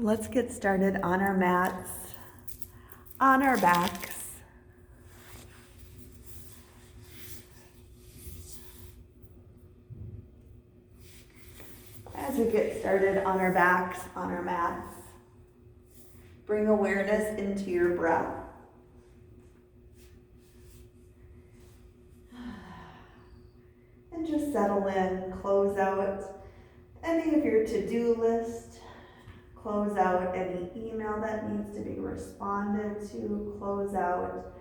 Let's get started on our mats, on our backs. As we get started on our backs, on our mats, bring awareness into your breath. And just settle in, close out any of your to-do list, close out any email that needs to be responded to, close out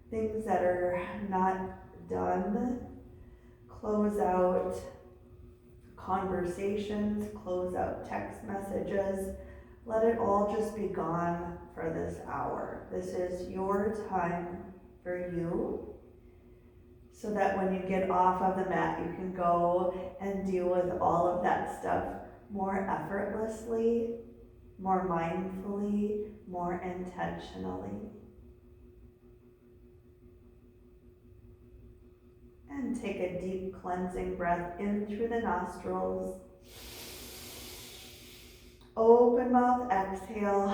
things that are not done, close out conversations, close out text messages. Let it all just be gone for this hour. This is your time for you, so that when you get off of the mat, you can go and deal with all of that stuff more effortlessly, more mindfully, more intentionally. And take a deep cleansing breath in through the nostrils. Open mouth, exhale.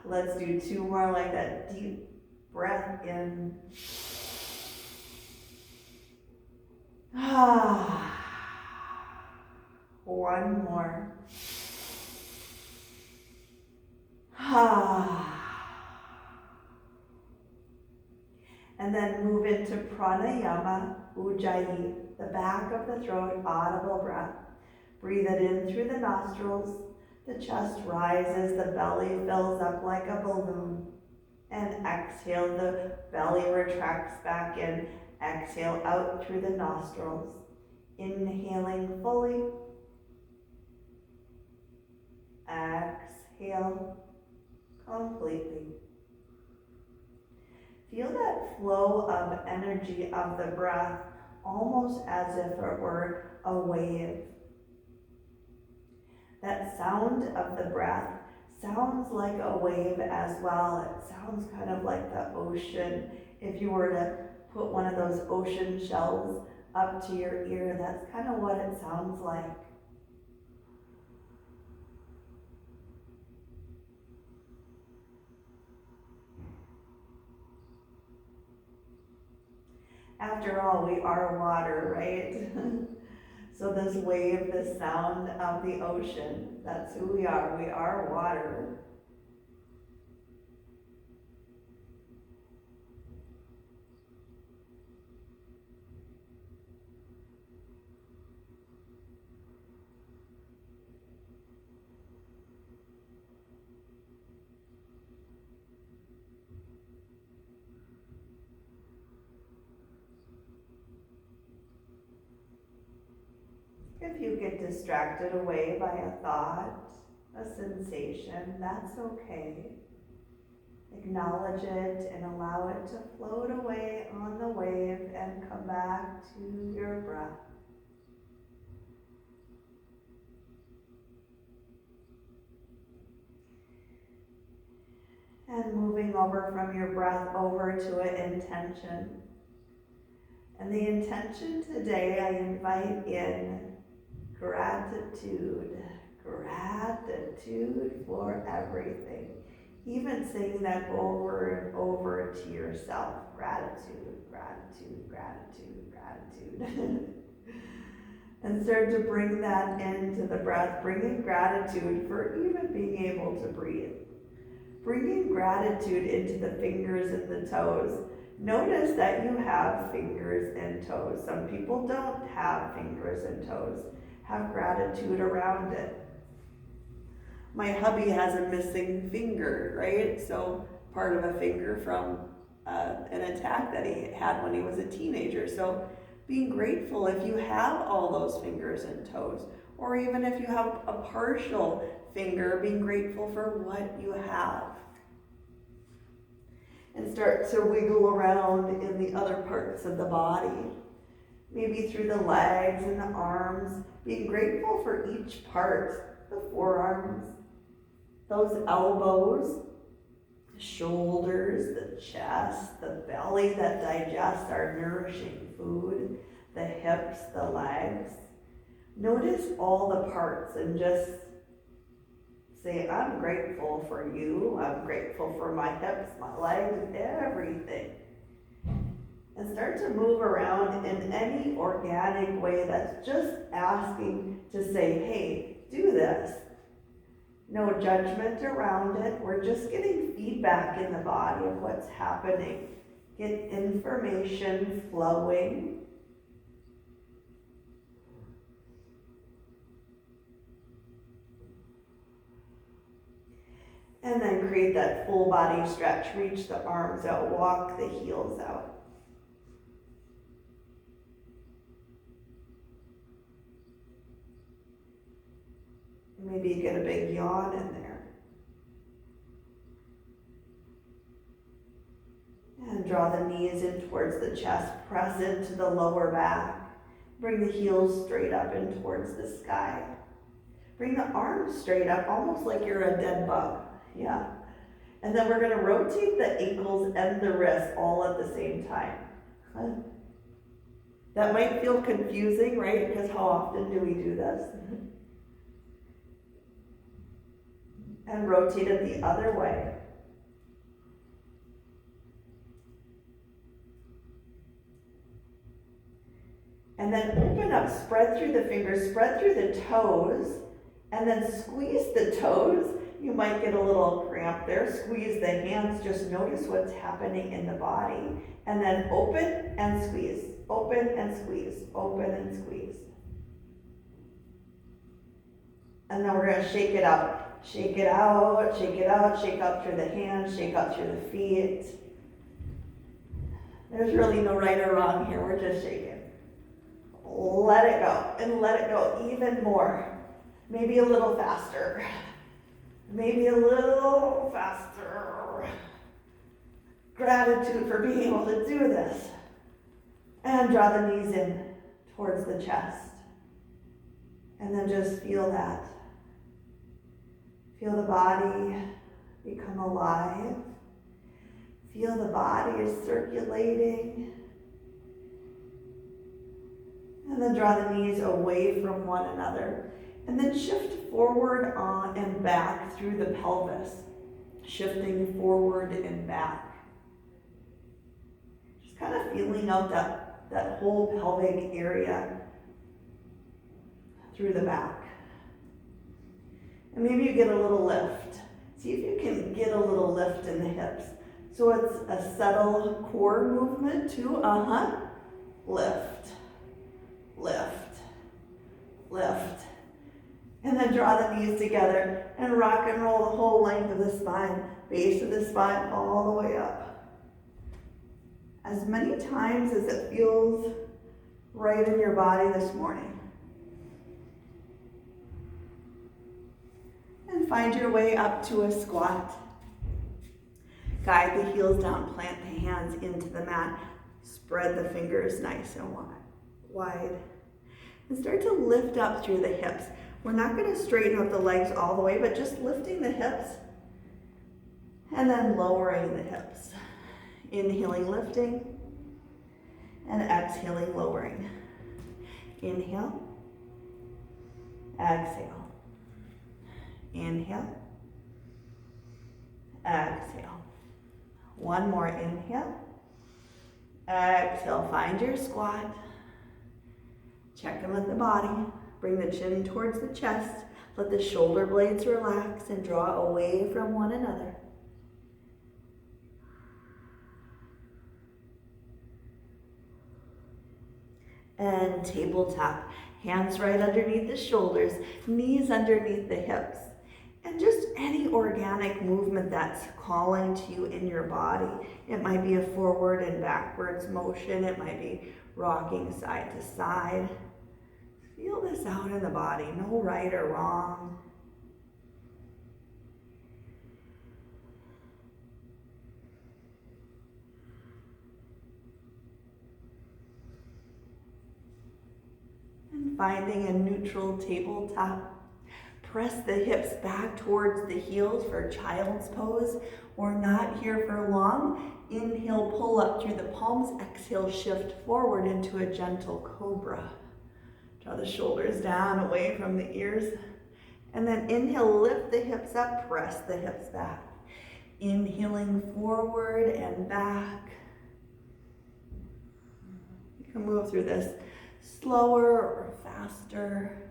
Let's do 2 more like that. Deep breath in. One more. And then move into pranayama, ujjayi, the back of the throat, audible breath. Breathe it in through the nostrils. The chest rises, the belly fills up like a balloon. And exhale, the belly retracts back in. Exhale out through the nostrils. Inhaling fully. Exhale completely. Feel that flow of energy of the breath, almost as if it were a wave. That sound of the breath sounds like a wave as well. It sounds kind of like the ocean. If you were to put one of those ocean shells up to your ear, that's kind of what it sounds like. After all, we are water, right? So this wave, this sound of the ocean, that's who we are. We are water. If you get distracted away by a thought, a sensation, that's okay. Acknowledge it and allow it to float away on the wave and come back to your breath. And moving over from your breath over to an intention. And the intention today, I invite in gratitude. Gratitude for everything. Even saying that over and over to yourself. Gratitude, gratitude, gratitude, gratitude. And start to bring that into the breath. Bringing gratitude for even being able to breathe. Bringing gratitude into the fingers and the toes. Notice that you have fingers and toes. Some people don't have fingers and toes. Have gratitude around it. My hubby has a missing finger, right? So part of a finger from an attack that he had when he was a teenager. So being grateful if you have all those fingers and toes, or even if you have a partial finger, being grateful for what you have. And start to wiggle around in the other parts of the body. Maybe through the legs and the arms, being grateful for each part, the forearms, those elbows, the shoulders, the chest, the belly that digests our nourishing food, the hips, the legs. Notice all the parts and just Say, I'm grateful for you. I'm grateful for my hips, my legs, everything. And start to move around in any organic way that's just asking to say, hey, do this. No judgment around it. We're just getting feedback in the body of what's happening. Get information flowing. And then create that full body stretch. Reach the arms out, walk the heels out. Maybe you get a big yawn in there. And draw the knees in towards the chest. Press into the lower back. Bring the heels straight up and towards the sky. Bring the arms straight up, almost like you're a dead bug. Yeah. And then we're going to rotate the ankles and the wrists all at the same time. That might feel confusing, right? Because how often do we do this? And rotate it the other way. And then open up, spread through the fingers, spread through the toes, and then squeeze the toes. You might get a little cramp there. Squeeze the hands, just notice what's happening in the body. And then open and squeeze, open and squeeze, open and squeeze. And then we're gonna shake it out. Shake it out, shake it out, shake out through the hands, shake out through the feet. There's really no right or wrong here, we're just shaking. Let it go, and let it go even more. Maybe a little faster. Maybe a little faster. Gratitude for being able to do this. And draw the knees in towards the chest. And then just feel that. Feel the body become alive. Feel the body is circulating. And then draw the knees away from one another. And then shift forward on and back through the pelvis. Shifting forward and back. Just kind of feeling out that whole pelvic area through the back. And maybe you get a little lift. See if you can get a little lift in the hips. So it's a subtle core movement too. Lift, lift, lift. And then draw the knees together and rock and roll the whole length of the spine, base of the spine all the way up. As many times as it feels right in your body this morning. And find your way up to a squat. Guide the heels down, plant the hands into the mat. Spread the fingers nice and wide. And start to lift up through the hips. We're not going to straighten out the legs all the way, but just lifting the hips and then lowering the hips. Inhaling, lifting, and exhaling, lowering. Inhale, exhale. Inhale, exhale. One more inhale, exhale. Find your squat. Check in with the body. Bring the chin towards the chest. Let the shoulder blades relax and draw away from one another. And tabletop. Hands right underneath the shoulders, knees underneath the hips. And just any organic movement that's calling to you in your body. It might be a forward and backwards motion. It might be rocking side to side. Feel this out in the body. No right or wrong. And finding a neutral tabletop. Press the hips back towards the heels for child's pose. We're not here for long. Inhale, pull up through the palms. Exhale, shift forward into a gentle cobra. Draw the shoulders down away from the ears. And then inhale, lift the hips up, press the hips back. Inhaling forward and back. You can move through this slower or faster.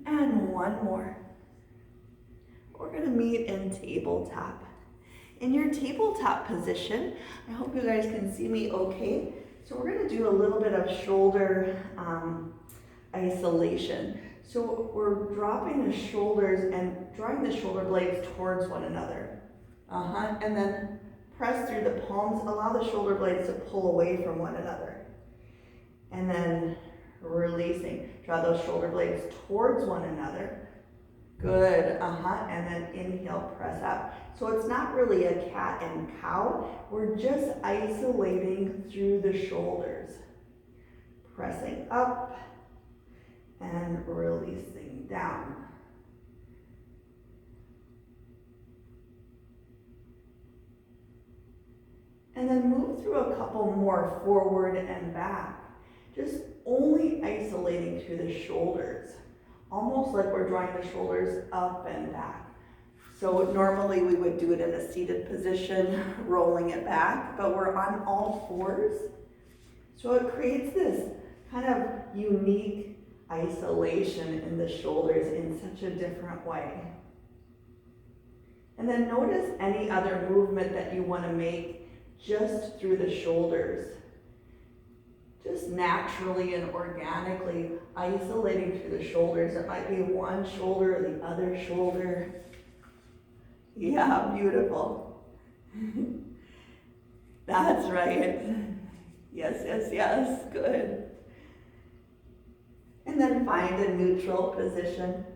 And one more. We're going to meet in tabletop. In your tabletop position, I hope you guys can see me okay. So we're going to do a little bit of shoulder isolation. So we're dropping the shoulders and drawing the shoulder blades towards one another. And then press through the palms. Allow the shoulder blades to pull away from one another. And then releasing. Draw those shoulder blades towards one another. Good, and then inhale, press up. So it's not really a cat and cow. We're just isolating through the shoulders. Pressing up and releasing down. And then move through a couple more forward and back. Just only isolating through the shoulders. Almost like we're drawing the shoulders up and back. So normally we would do it in a seated position, rolling it back, but we're on all fours. So it creates this kind of unique isolation in the shoulders in such a different way. And then notice any other movement that you want to make just through the shoulders. Just naturally and organically isolating through the shoulders. It might be one shoulder or the other shoulder. Yeah, beautiful. That's right. Yes, yes, yes, good. And then find a neutral position.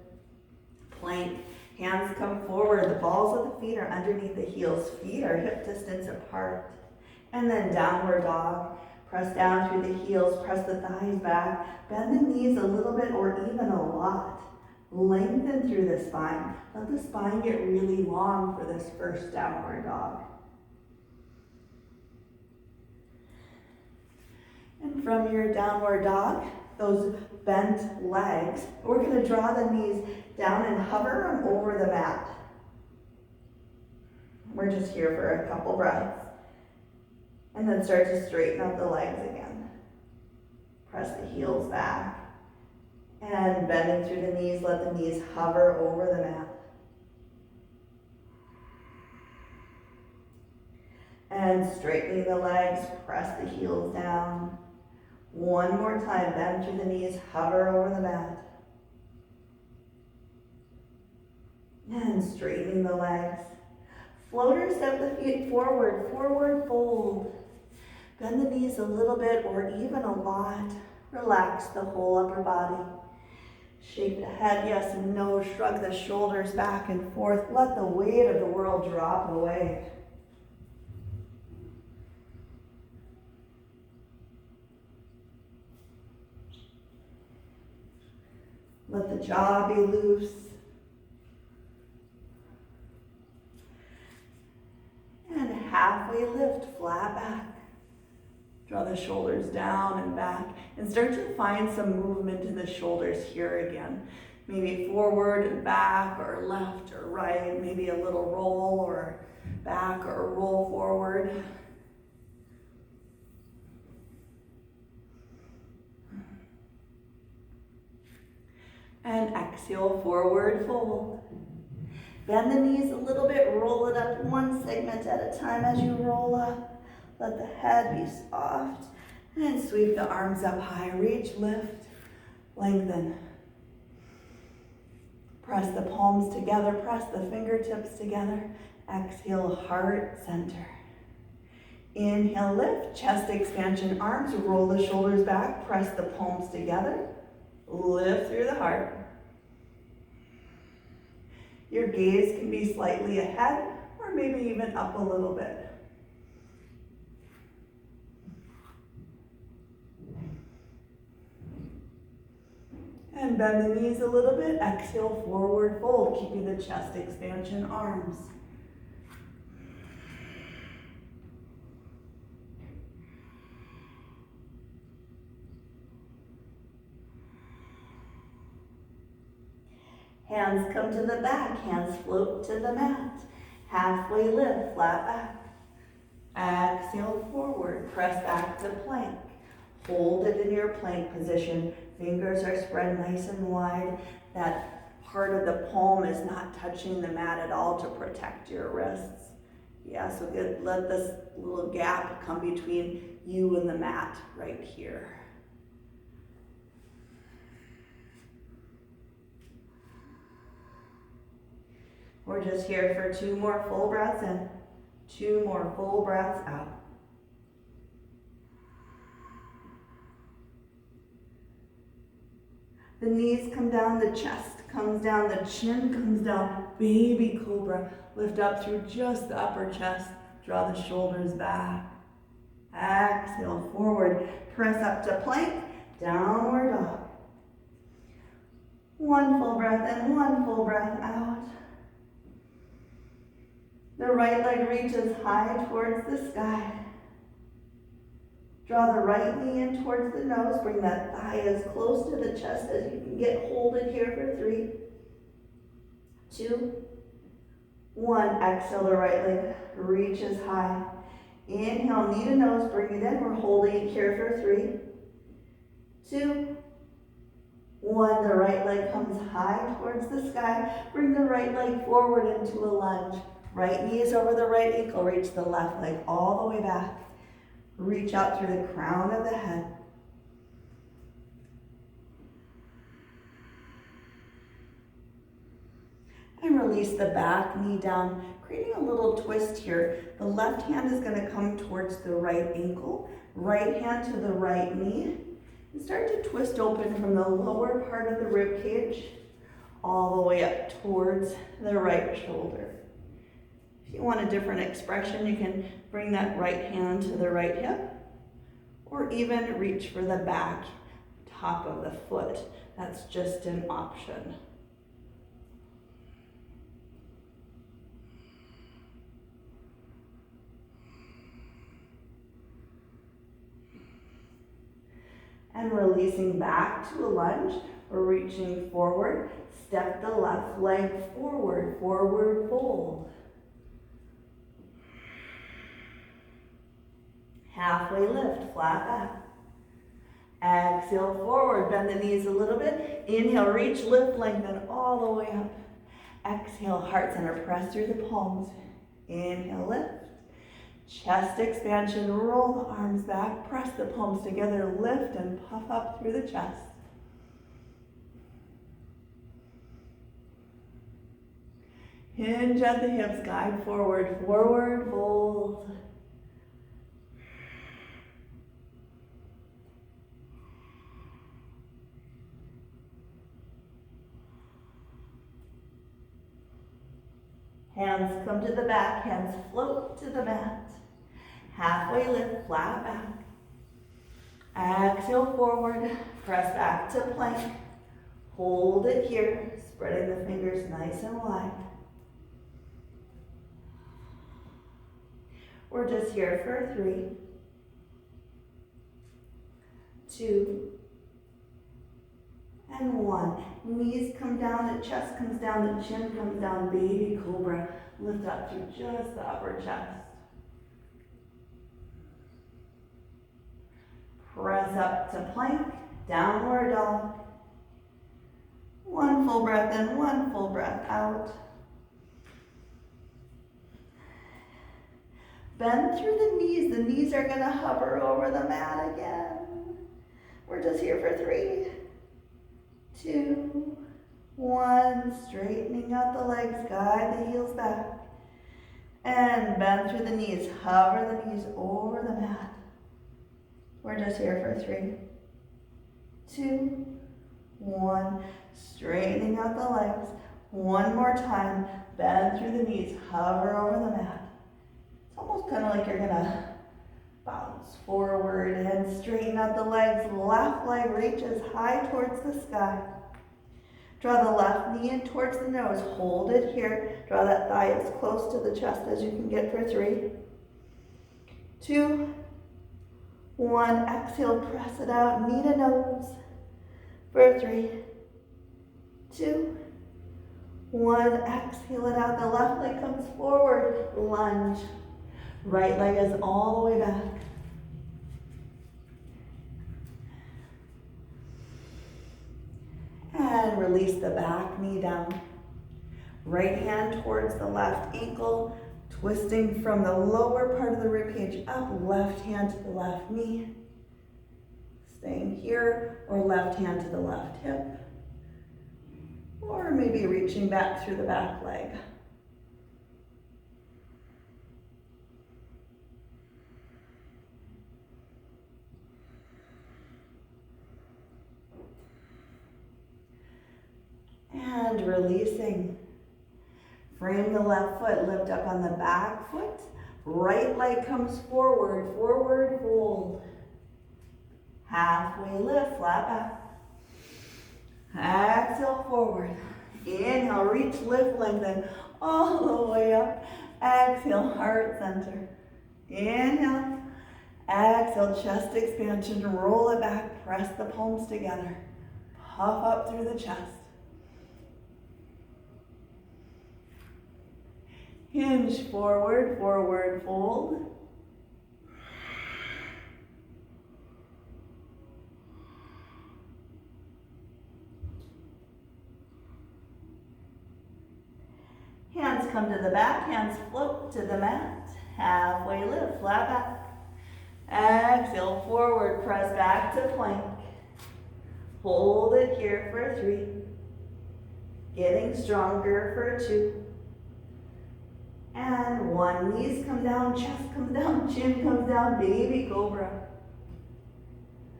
Plank, hands come forward. The balls of the feet are underneath the heels. Feet are hip distance apart. And then downward dog. Press down through the heels, press the thighs back, bend the knees a little bit or even a lot. Lengthen through the spine. Let the spine get really long for this first downward dog. And from your downward dog, those bent legs, we're going to draw the knees down and hover them over the mat. We're just here for a couple breaths. And then start to straighten up the legs again. Press the heels back. And bending through the knees, let the knees hover over the mat. And straightening the legs, press the heels down. One more time, bend through the knees, hover over the mat. And straightening the legs. Floater step the feet forward, forward fold. Bend the knees a little bit or even a lot. Relax the whole upper body. Shake the head, yes and no. Shrug the shoulders back and forth. Let the weight of the world drop away. Let the jaw be loose. And halfway lift, flat back. Draw the shoulders down and back and start to find some movement in the shoulders here again. Maybe forward and back or left or right, maybe a little roll or back or roll forward. And exhale, forward fold. Bend the knees a little bit, roll it up one segment at a time as you roll up. Let the head be soft, and sweep the arms up high. Reach, lift, lengthen. Press the palms together, press the fingertips together. Exhale, heart center. Inhale, lift, chest expansion, arms, roll the shoulders back, press the palms together. Lift through the heart. Your gaze can be slightly ahead, or maybe even up a little bit. And bend the knees a little bit. Exhale, forward fold, keeping the chest expansion, arms. Hands come to the back, hands float to the mat. Halfway lift, flat back. Exhale forward, press back to plank. Hold it in your plank position. Fingers are spread nice and wide. That part of the palm is not touching the mat at all to protect your wrists. Yeah, so let this little gap come between you and the mat right here. We're just here for 2 more full breaths in, 2 more full breaths out. The knees come down, the chest comes down, the chin comes down. Baby cobra. Lift up through just the upper chest. Draw the shoulders back. Exhale forward. Press up to plank. Downward dog. 1 full breath in, 1 full breath out. The right leg reaches high towards the sky. Draw the right knee in towards the nose. Bring that thigh as close to the chest as you can get. Hold it here for 3, 2, 1. Exhale, the right leg reaches high. Inhale, knee to nose. Bring it in. We're holding it here for 3, 2, 1. The right leg comes high towards the sky. Bring the right leg forward into a lunge. Right knee is over the right ankle. Reach the left leg all the way back. Reach out through the crown of the head. And release the back knee down, creating a little twist here. The left hand is going to come towards the right ankle, right hand to the right knee, and start to twist open from the lower part of the rib cage all the way up towards the right shoulder. If you want a different expression, you can bring that right hand to the right hip, or even reach for the back, top of the foot. That's just an option. And releasing back to a lunge, we're reaching forward. Step the left leg forward, forward fold. Halfway lift, flat back. Exhale forward, bend the knees a little bit. Inhale, reach, lift, lengthen all the way up. Exhale, heart center, press through the palms. Inhale, lift. Chest expansion, roll the arms back, press the palms together, lift and puff up through the chest. Hinge at the hips, guide forward, forward fold. Hands come to the back, hands float to the mat. Halfway lift, flat back. Exhale forward, press back to plank. Hold it here, spreading the fingers nice and wide. We're just here for 3, 2, and 1. Knees come down, the chest comes down, the chin comes down. Baby cobra. Lift up through just the upper chest. Press up to plank, downward dog. 1 full breath in, 1 full breath out. Bend through the knees. The knees are going to hover over the mat again. We're just here for 3, 2, 1. Straightening out the legs, guide the heels back. And bend through the knees. Hover the knees over the mat. We're just here for 3, 2, 1. Straightening out the legs. 1 more time. Bend through the knees. Hover over the mat. It's almost kind of like you're going to bounce forward and straighten out the legs. Left leg reaches high towards the sky. Draw the left knee in towards the nose. Hold it here. Draw that thigh as close to the chest as you can get for 3, 2, 1. Exhale, press it out. Knee to nose for 3, 2, 1, exhale it out. The left leg comes forward, lunge. Right leg is all the way back. And release the back knee down. Right hand towards the left ankle, twisting from the lower part of the ribcage up, left hand to the left knee. Staying here, or left hand to the left hip. Or maybe reaching back through the back leg. And releasing. Frame the left foot, lift up on the back foot. Right leg comes forward, forward fold. Halfway lift, flat back. Exhale, forward. Inhale, reach, lift, lengthen, all the way up. Exhale, heart center. Inhale. Exhale, chest expansion, roll it back, press the palms together. Puff up through the chest. Hinge forward, forward fold. Hands come to the back, hands float to the mat. Halfway lift, flat back. Exhale, forward, press back to plank. Hold it here for 3. Getting stronger for 2. And 1, knees come down, chest comes down, chin comes down, baby cobra.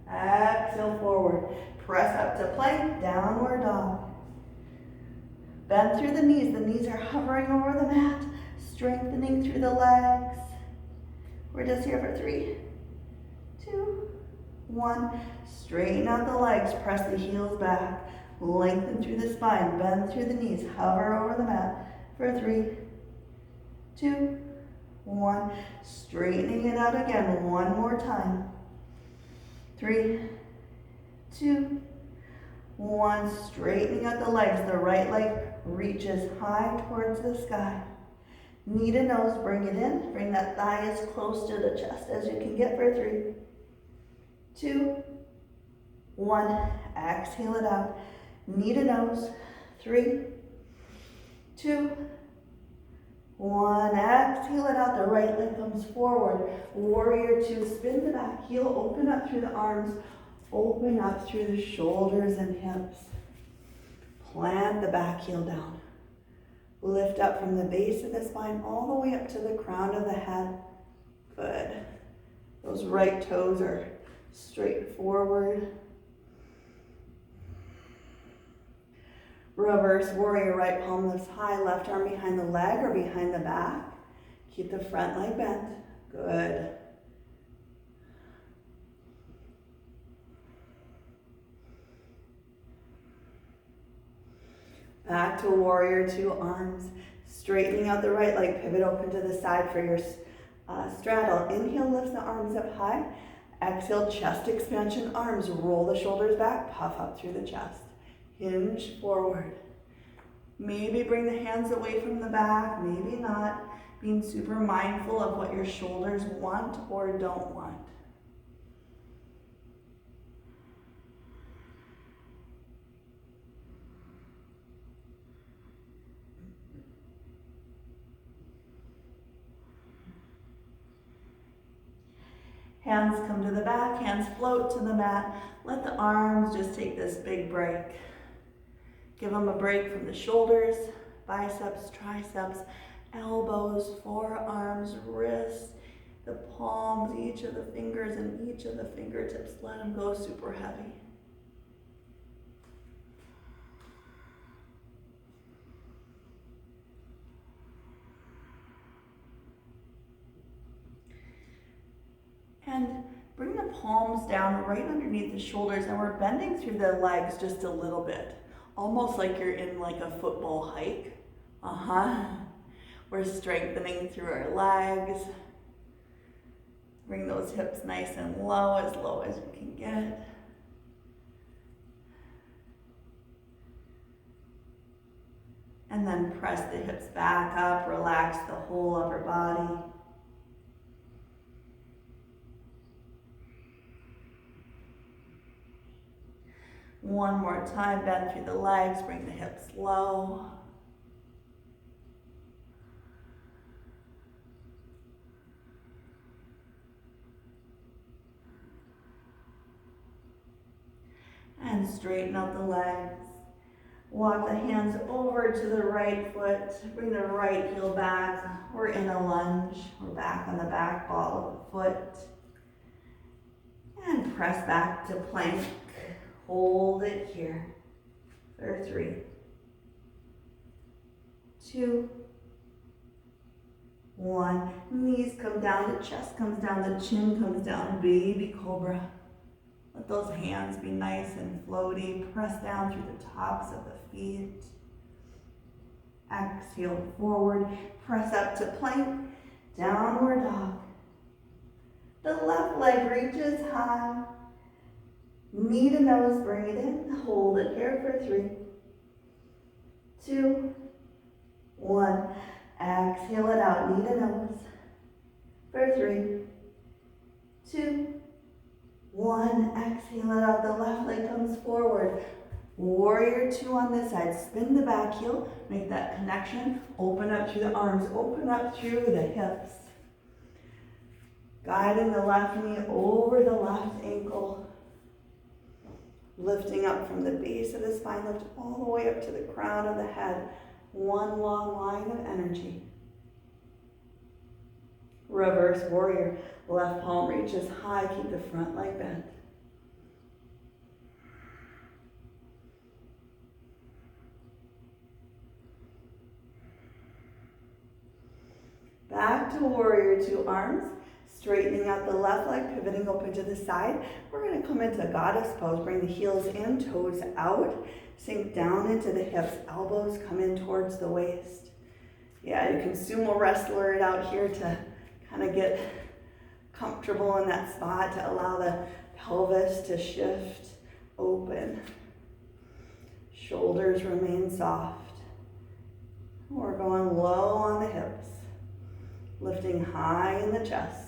Exhale, forward. Press up to plank, downward dog. Bend through the knees are hovering over the mat, strengthening through the legs. We're just here for 3, 2, 1. Straighten out the legs, press the heels back, lengthen through the spine, bend through the knees, hover over the mat for 3, 2, 1. Straightening it out again, one more time. 3, 2, 1. Straightening out the legs. The right leg reaches high towards the sky. Knee to nose, bring it in. Bring that thigh as close to the chest as you can get for 3, 2, 1. Exhale it out. Knee to nose. 3, 2, 1. Exhale it out. The right leg comes forward. Warrior 2. Spin the back heel. Open up through the arms. Open up through the shoulders and hips. Plant the back heel down. Lift up from the base of the spine all the way up to the crown of the head. Good. Those right toes are straight forward. Reverse warrior, right palm lifts high, left arm behind the leg or behind the back. Keep the front leg bent. Good. Back to warrior 2, arms straightening out the right leg, pivot open to the side for your straddle. Inhale, lifts the arms up high. Exhale, chest expansion, arms, roll the shoulders back, puff up through the chest. Hinge forward. Maybe bring the hands away from the back, maybe not. Being super mindful of what your shoulders want or don't want. Hands come to the back, hands float to the mat. Let the arms just take this big break. Give them a break from the shoulders, biceps, triceps, elbows, forearms, wrists, the palms, each of the fingers and each of the fingertips. Let them go super heavy. And bring the palms down right underneath the shoulders, and we're bending through the legs just a little bit. Almost like you're in like a football hike. We're strengthening through our legs. Bring those hips nice and low as you can get. And then press the hips back up, relax the whole upper body. One more time, bend through the legs, bring the hips low. And straighten out the legs. Walk the hands over to the right foot. Bring the right heel back. We're in a lunge. We're back on the back ball of the foot. And press back to plank. Hold it here for 3, 2, 1. Knees come down, the chest comes down, the chin comes down. Baby cobra. Let those hands be nice and floaty. Press down through the tops of the feet. Exhale forward. Press up to plank. Downward dog. The left leg reaches high. Knee to nose, bring it in. Hold it here for 3, 2, 1. Exhale it out. Knee to nose for 3, 2, 1. Exhale it out. The left leg comes forward. Warrior 2 on this side. Spin the back heel. Make that connection. Open up through the arms. Open up through the hips. Guiding the left knee over the left ankle. Lifting up from the base of the spine. Lift all the way up to the crown of the head. One long line of energy. Reverse warrior. Left palm reaches high. Keep the front leg bent. Back to warrior 2 arms. Straightening out the left leg, pivoting open to the side. We're going to come into goddess pose. Bring the heels and toes out. Sink down into the hips. Elbows come in towards the waist. Yeah, you can sumo wrestler it out here to kind of get comfortable in that spot, to allow the pelvis to shift open. Shoulders remain soft. We're going low on the hips. Lifting high in the chest.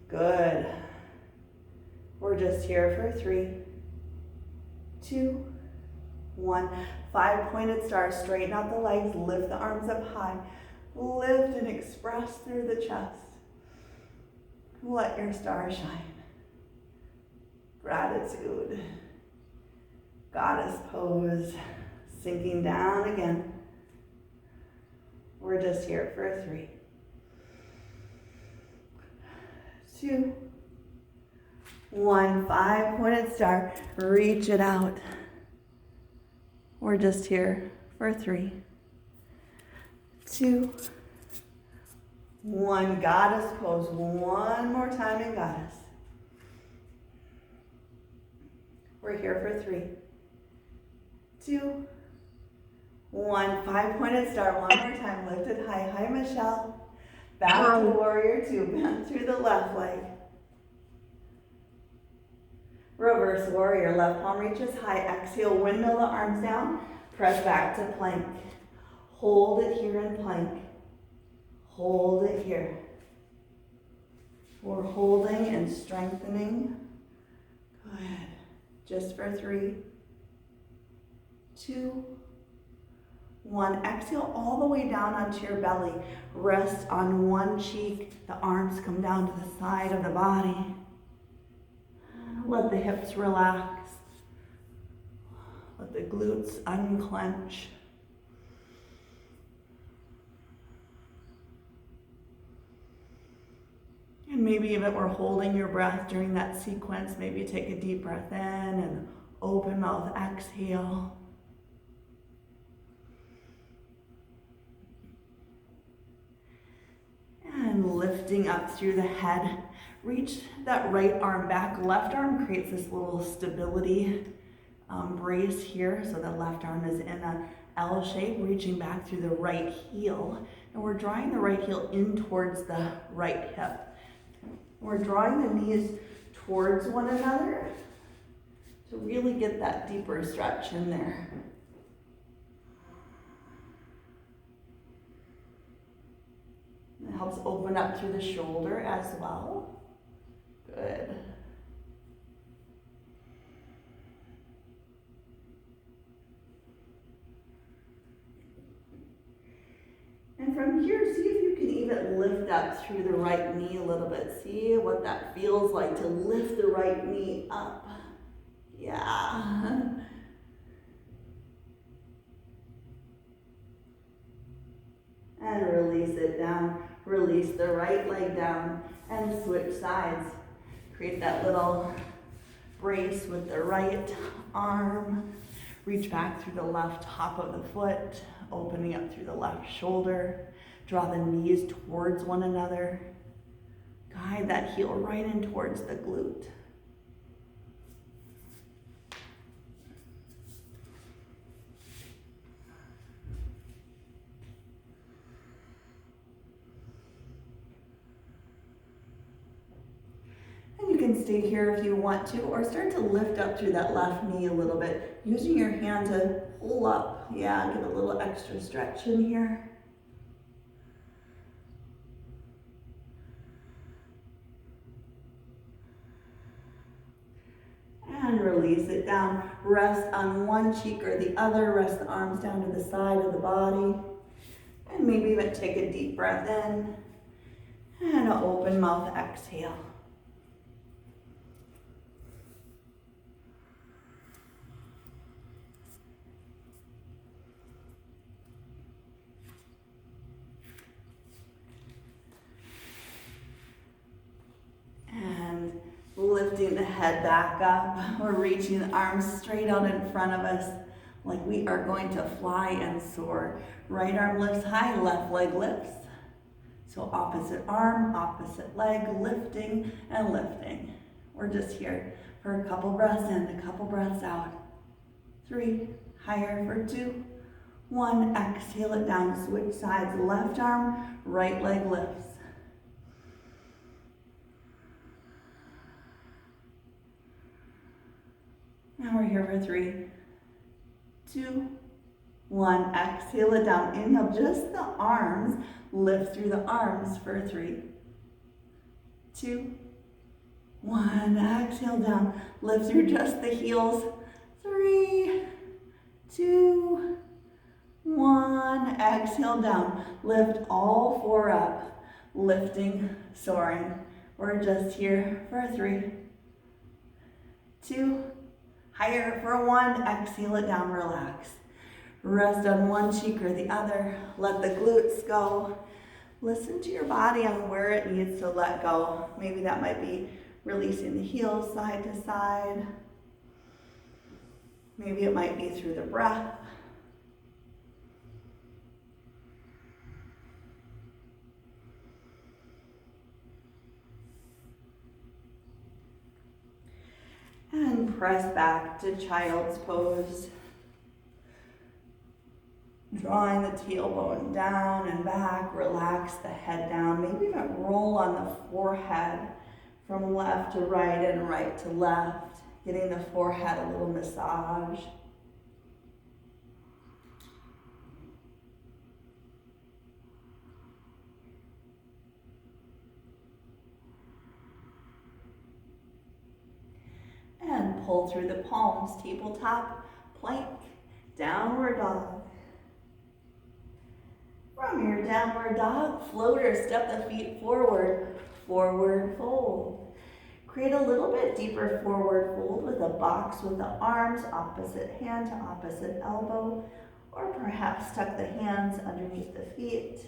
Good. We're just here for 3, 2, 1. 5 pointed stars. Straighten out the legs. Lift the arms up high. Lift and express through the chest. Let your star shine. Gratitude. Goddess pose. Sinking down again. We're just here for 3, 2, 1. 5 pointed star. Reach it out. We're just here for 3, 2, 1. Goddess pose. One more time in goddess. We're here for 3, 2, 1. 5 pointed star. One more time. Lifted high. Hi, Michelle. Back to warrior 2. Bend through the left leg. Reverse warrior. Left palm reaches high. Exhale. Windmill the arms down. Press back to plank. Hold it here in plank. Hold it here. We're holding and strengthening. Good. Just for 3, 2, 1. Exhale all the way down onto your belly. Rest on one cheek. The arms come down to the side of the body. Let the hips relax. Let the glutes unclench. And maybe if it were holding your breath during that sequence, maybe take a deep breath in and open mouth exhale. And lifting up through the head. Reach that right arm back. Left arm creates this little stability brace here. So the left arm is in a L shape, reaching back through the right heel. And we're drawing the right heel in towards the right hip. We're drawing the knees towards one another to really get that deeper stretch in there. helps open up through the shoulder as well. Good. And from here, see if you can even lift up through the right knee a little bit. See what that feels like to lift the right knee up. Yeah. And release it down. Release the right leg down and switch sides. Create that little brace with the right arm. Reach back through the left top of the foot, opening up through the left shoulder. Draw the knees towards one another. Guide that heel right in towards the glute. And you can stay here if you want to, or start to lift up through that left knee a little bit, using your hand to pull up. Yeah, get a little extra stretch in here. And release it down. Rest on one cheek or the other. Rest the arms down to the side of the body. And maybe even take a deep breath in. And an open mouth exhale. And lifting the head back up. We're reaching the arms straight out in front of us like we are going to fly and soar. Right arm lifts high, left leg lifts. So opposite arm, opposite leg, lifting and lifting. We're just here for a couple breaths in, a couple breaths out. 3, higher for 2, 1, exhale it down, switch sides, left arm, right leg lifts. Now we're here for 3, 2, 1, exhale it down. Inhale, just the arms, lift through the arms for 3, 2, 1, exhale down. Lift through just the heels. 3, 2, 1, exhale down. Lift all 4 up, lifting, soaring. We're just here for 3, 2, higher for 1, exhale it down, relax. Rest on one cheek or the other. Let the glutes go. Listen to your body on where it needs to let go. Maybe that might be releasing the heels side to side. Maybe it might be through the breath. And press back to child's pose. Drawing the tailbone down and back, relax the head down. Maybe even roll on the forehead from left to right and right to left, getting the forehead a little massage. And pull through the palms, tabletop, plank, downward dog. From your downward dog, floater, step the feet forward, forward fold. Create a little bit deeper forward fold with a box with the arms, opposite hand to opposite elbow, or perhaps tuck the hands underneath the feet.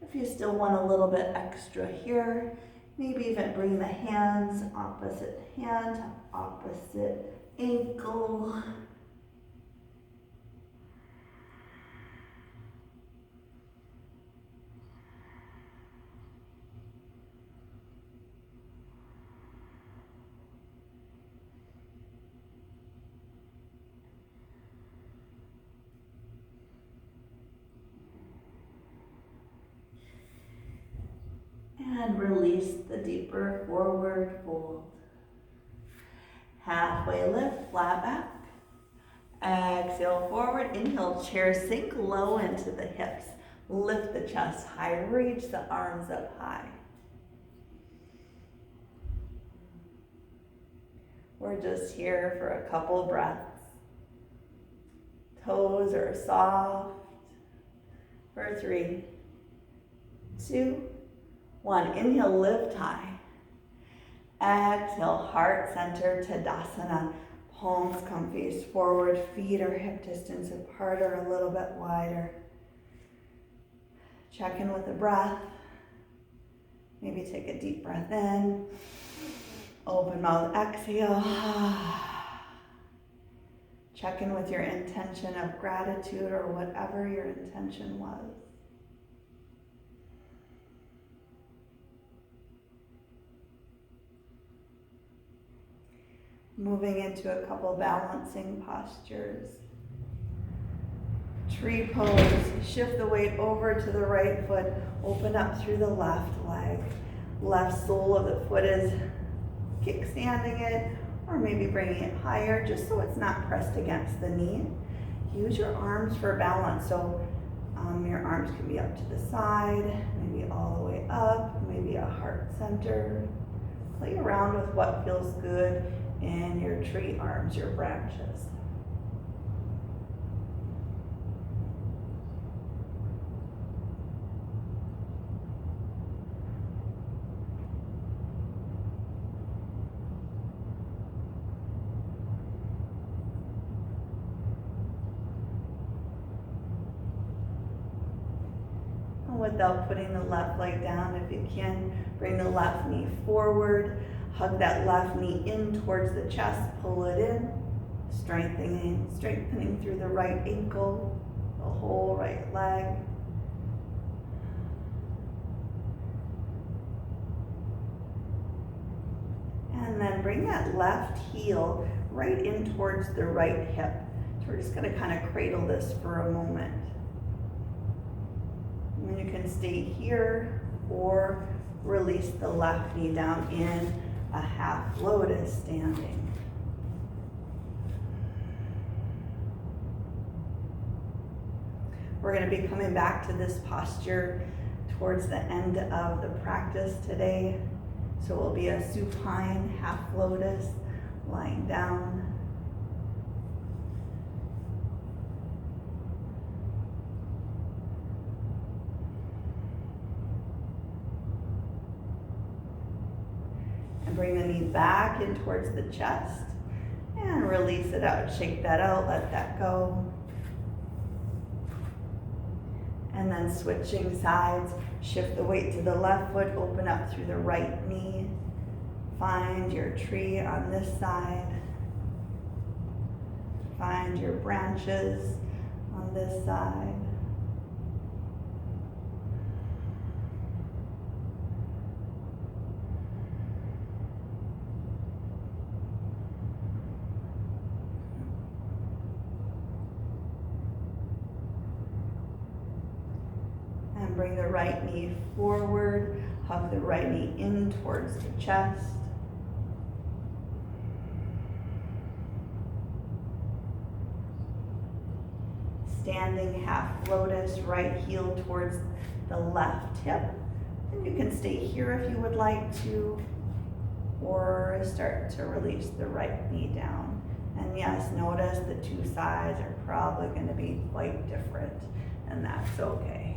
If you still want a little bit extra here, maybe even bring the hands opposite hand to opposite ankle. And release the deeper forward fold. Halfway lift, flat back. Exhale forward, inhale, chair sink low into the hips. Lift the chest high, reach the arms up high. We're just here for a couple breaths. Toes are soft. For 3, 2, 1. Inhale, lift high. Exhale, heart center, Tadasana. Palms come face forward, feet are hip distance apart or a little bit wider. Check in with the breath. Maybe take a deep breath in. Open mouth, exhale. Check in with your intention of gratitude or whatever your intention was. Moving into a couple balancing postures. Tree pose, shift the weight over to the right foot, open up through the left leg. Left sole of the foot is kickstanding it, or maybe bringing it higher just so it's not pressed against the knee. Use your arms for balance. So your arms can be up to the side, maybe all the way up, maybe a heart center. Play around with what feels good in your tree arms, your branches. Without putting the left leg down, if you can, bring the left knee forward, hug that left knee in towards the chest, pull it in, strengthening through the right ankle, the whole right leg. And then bring that left heel right in towards the right hip. So we're just going to kind of cradle this for a moment. And you can stay here or release the left knee down in a half lotus standing. We're going to be coming back to this posture towards the end of the practice today. So it will be a supine half lotus, lying down. And bring the knee back in towards the chest and release it out. Shake that out, let that go. And then switching sides, shift the weight to the left foot, open up through the right knee. Find your tree on this side. Find your branches on this side. Bring the right knee forward, hug the right knee in towards the chest. Standing half lotus, right heel towards the left hip. And you can stay here if you would like to, or start to release the right knee down. And yes, notice the two sides are probably going to be quite different, and that's okay.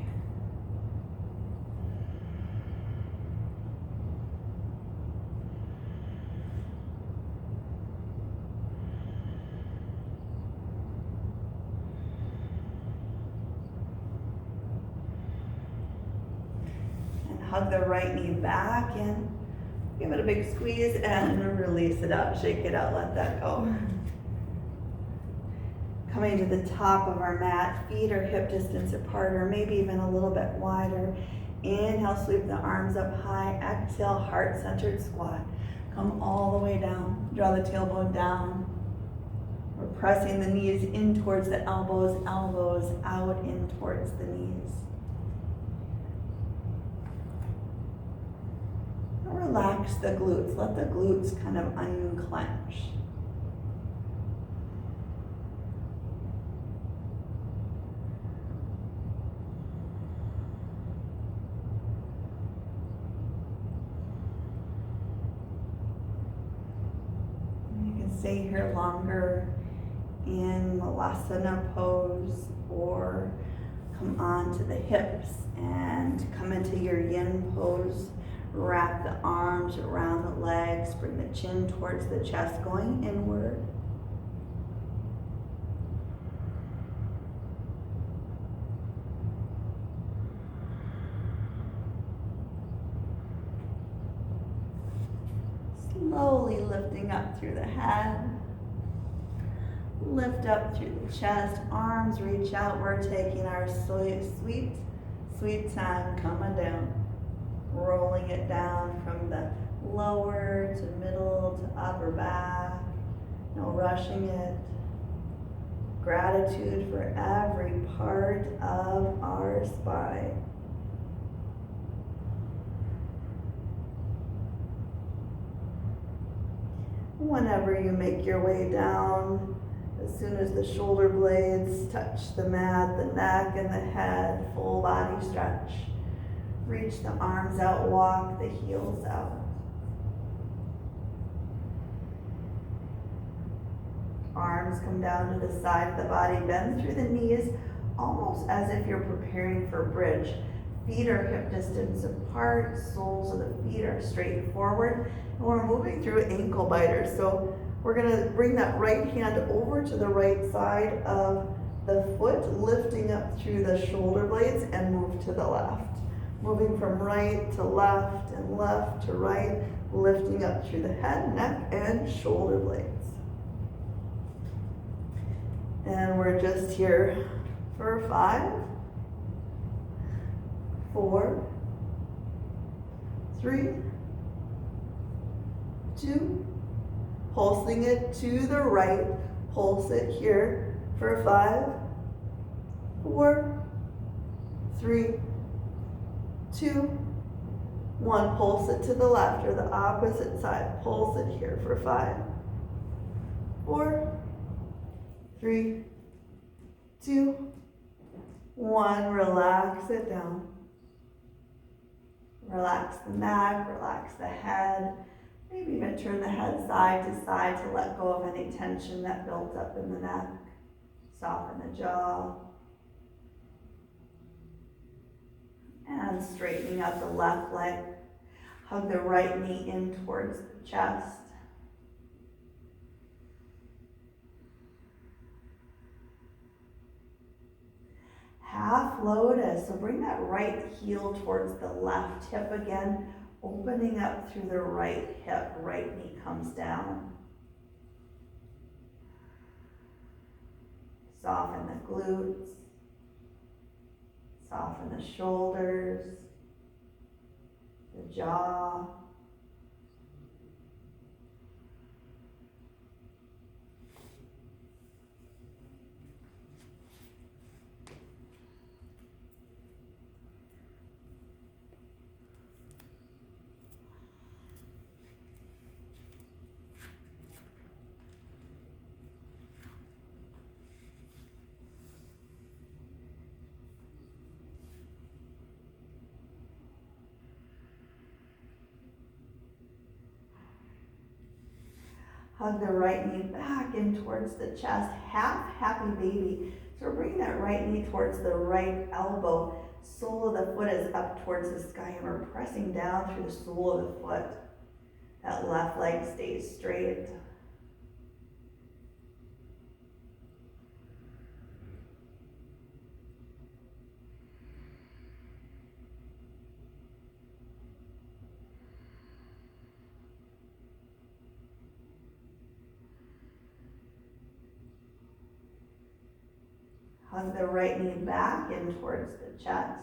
Hug the right knee back in, give it a big squeeze and release it out, shake it out, let that go. Coming to the top of our mat, feet are hip distance apart or maybe even a little bit wider. Inhale, sweep the arms up high, exhale, heart-centered squat. Come all the way down, draw the tailbone down. We're pressing the knees in towards the elbows, elbows out in towards the knees. Relax the glutes, let the glutes kind of unclench. stay here longer in Malasana pose, or come onto the hips and come into your yin pose. Wrap the arms around the legs, bring the chin towards the chest, going inward. Slowly lifting up through the head. Lift up through the chest, arms reach out. We're taking our sweet time coming down. Rolling it down from the lower to middle to upper back. No rushing it. Gratitude for every part of our spine. Whenever you make your way down, as soon as the shoulder blades touch the mat, the neck and the head, full body stretch. Reach the arms out, walk the heels out. Arms come down to the side of the body, bend through the knees, almost as if you're preparing for bridge. Feet are hip distance apart, soles of the feet are straight forward, and we're moving through ankle biters. So we're gonna bring that right hand over to the right side of the foot, lifting up through the shoulder blades and move to the left. Moving from right to left and left to right, lifting up through the head, neck, and shoulder blades. And we're just here for 5, 4, 3, 2, pulsing it to the right, pulse it here for 5, 4, 3, 2, 1, pulse it to the left or the opposite side, pulse it here for 5, 4, 3, 2, 1, relax it down. Relax the neck, relax the head. Maybe even turn the head side to side to let go of any tension that built up in the neck. Soften the jaw. And straightening out the left leg. Hug the right knee in towards the chest. Half lotus, so bring that right heel towards the left hip again, opening up through the right hip, right knee comes down. Soften the glutes, soften the shoulders, the jaw. Hug the right knee back in towards the chest, half happy baby. So we're bringing that right knee towards the right elbow. Sole of the foot is up towards the sky and we're pressing down through the sole of the foot. That left leg stays straight. Hug the right knee back in towards the chest.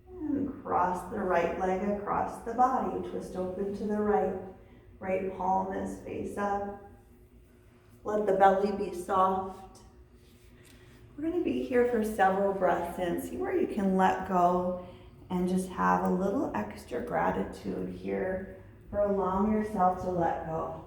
And cross the right leg across the body. Twist open to the right. Right palm is face up. Let the belly be soft. We're going to be here for several breaths in. See where you can let go and just have a little extra gratitude here for allowing yourself to let go.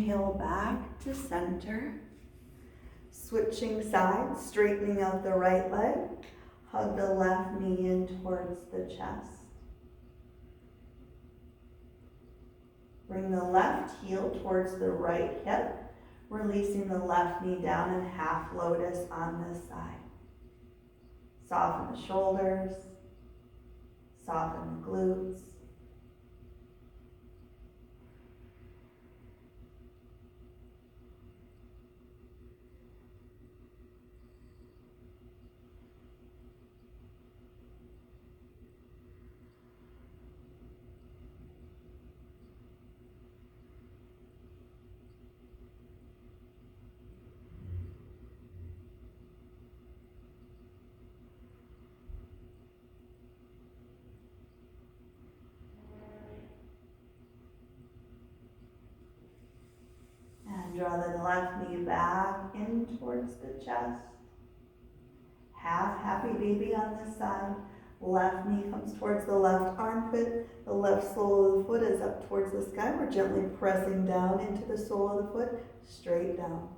Inhale back to center. Switching sides, straightening out the right leg. Hug the left knee in towards the chest. Bring the left heel towards the right hip, releasing the left knee down in half lotus on this side. Soften the shoulders, soften the glutes. Draw the left knee back in towards the chest. Half happy baby on this side. Left knee comes towards the left armpit. The left sole of the foot is up towards the sky. We're gently pressing down into the sole of the foot, straight down.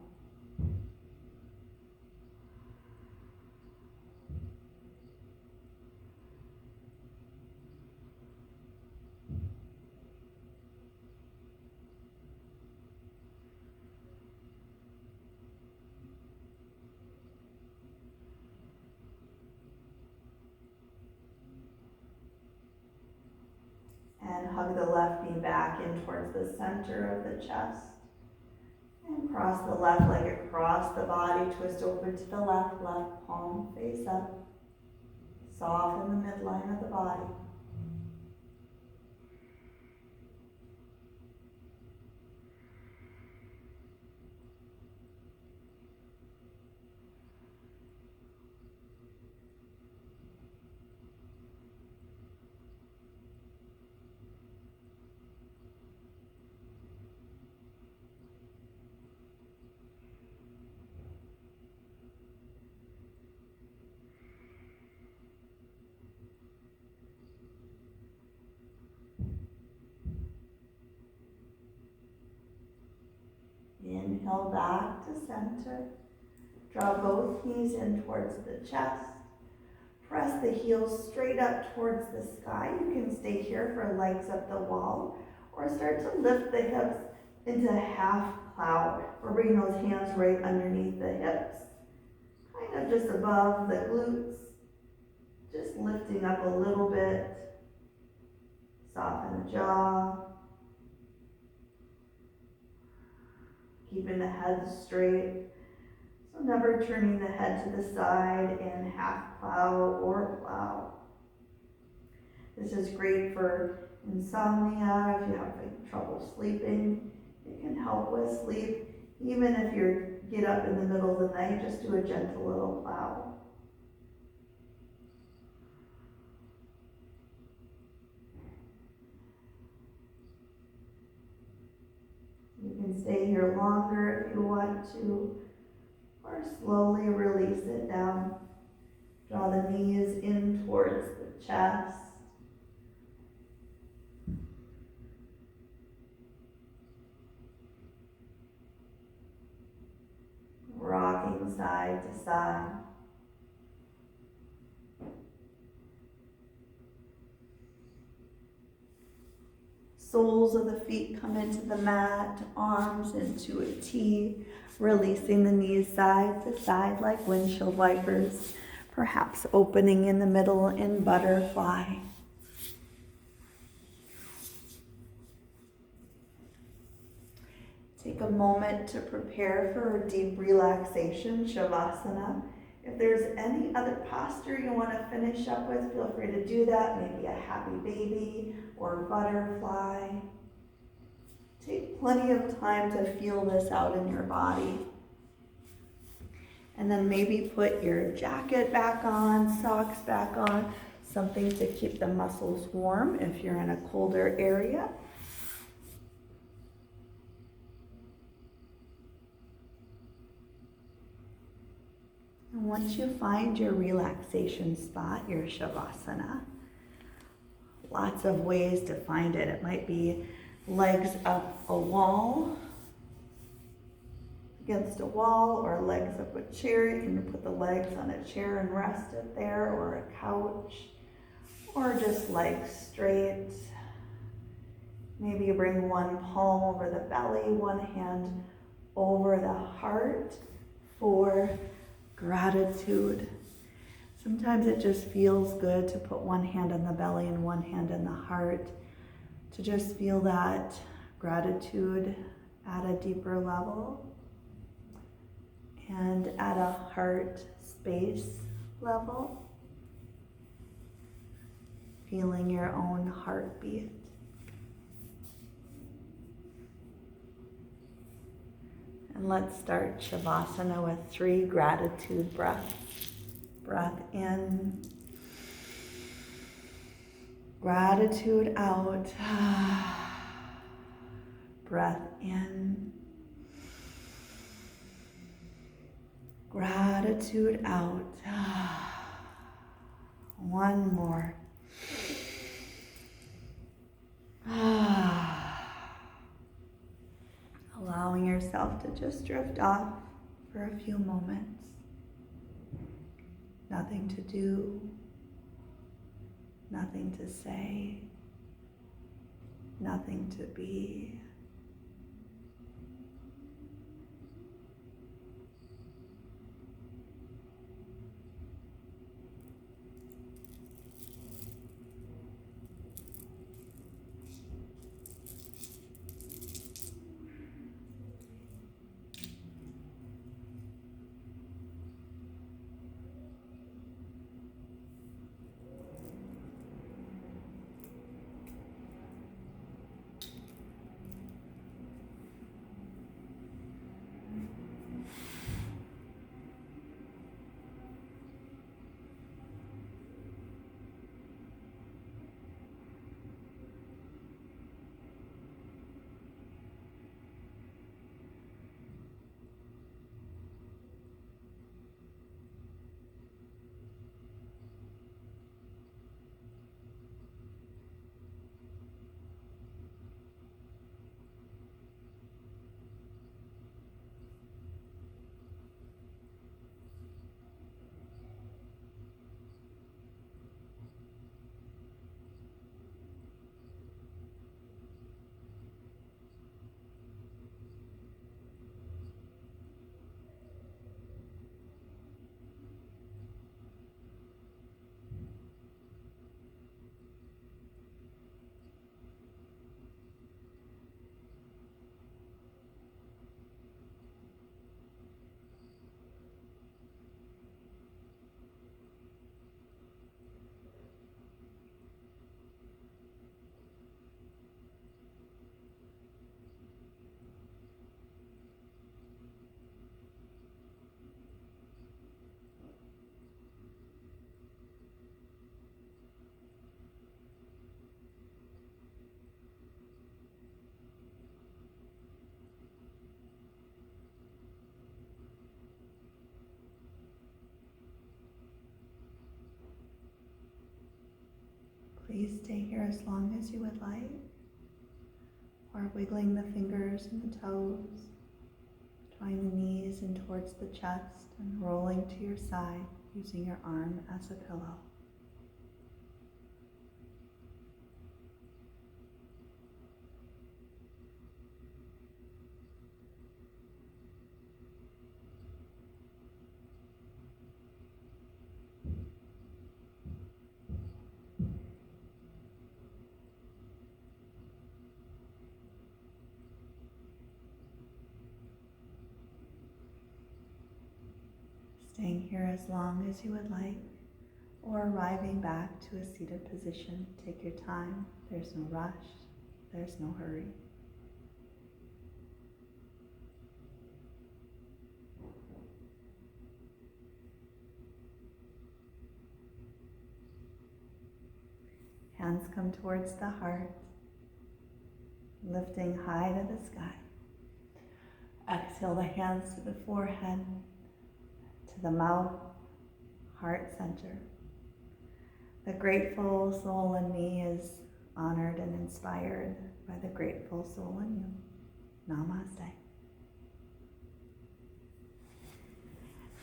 And hug the left knee back in towards the center of the chest. And cross the left leg across the body, twist over to the left, left palm face up. Soften the midline of the body. Inhale back to center. Draw both knees in towards the chest. Press the heels straight up towards the sky. You can stay here for legs up the wall, or start to lift the hips into half plow, or bring those hands right underneath the hips, kind of just above the glutes, just lifting up a little bit. Soften the jaw. Keeping the head straight. So never turning the head to the side in half plow or plow. This is great for insomnia, if you have trouble sleeping. It can help with sleep. Even if you get up in the middle of the night, just do a gentle little plow. You can stay here longer if you want to, or slowly release it down. Draw the knees in towards the chest. Rocking side to side. Soles of the feet come into the mat, arms into a T, releasing the knees side to side like windshield wipers, perhaps opening in the middle in butterfly. Take a moment to prepare for a deep relaxation, Shavasana. If there's any other posture you want to finish up with, feel free to do that. Maybe a happy baby or butterfly. Take plenty of time to feel this out in your body. And then maybe put your jacket back on, socks back on, something to keep the muscles warm if you're in a colder area. And once you find your relaxation spot, your Shavasana, lots of ways to find it. It might be legs up a wall, against a wall or legs up a chair. You can put the legs on a chair and rest it there, or a couch, or just legs straight. Maybe you bring one palm over the belly, one hand over the heart for gratitude. Sometimes it just feels good to put one hand on the belly and one hand on the heart, to just feel that gratitude at a deeper level and at a heart space level, feeling your own heartbeat. And let's start Shavasana with 3 gratitude breaths. Breath in, gratitude out. Breath in, gratitude out. One more. Allowing yourself to just drift off for a few moments. Nothing to do, nothing to say, nothing to be. Please stay here as long as you would like, or wiggling the fingers and the toes, drawing the knees in towards the chest and rolling to your side using your arm as a pillow. Staying here as long as you would like, or arriving back to a seated position. Take your time. There's no rush. There's no hurry. Hands come towards the heart, lifting high to the sky. Exhale the hands to the forehead, to the mouth, heart center. The grateful soul in me is honored and inspired by the grateful soul in you. Namaste.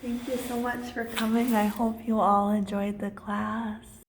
Thank you so much for coming. I hope you all enjoyed the class.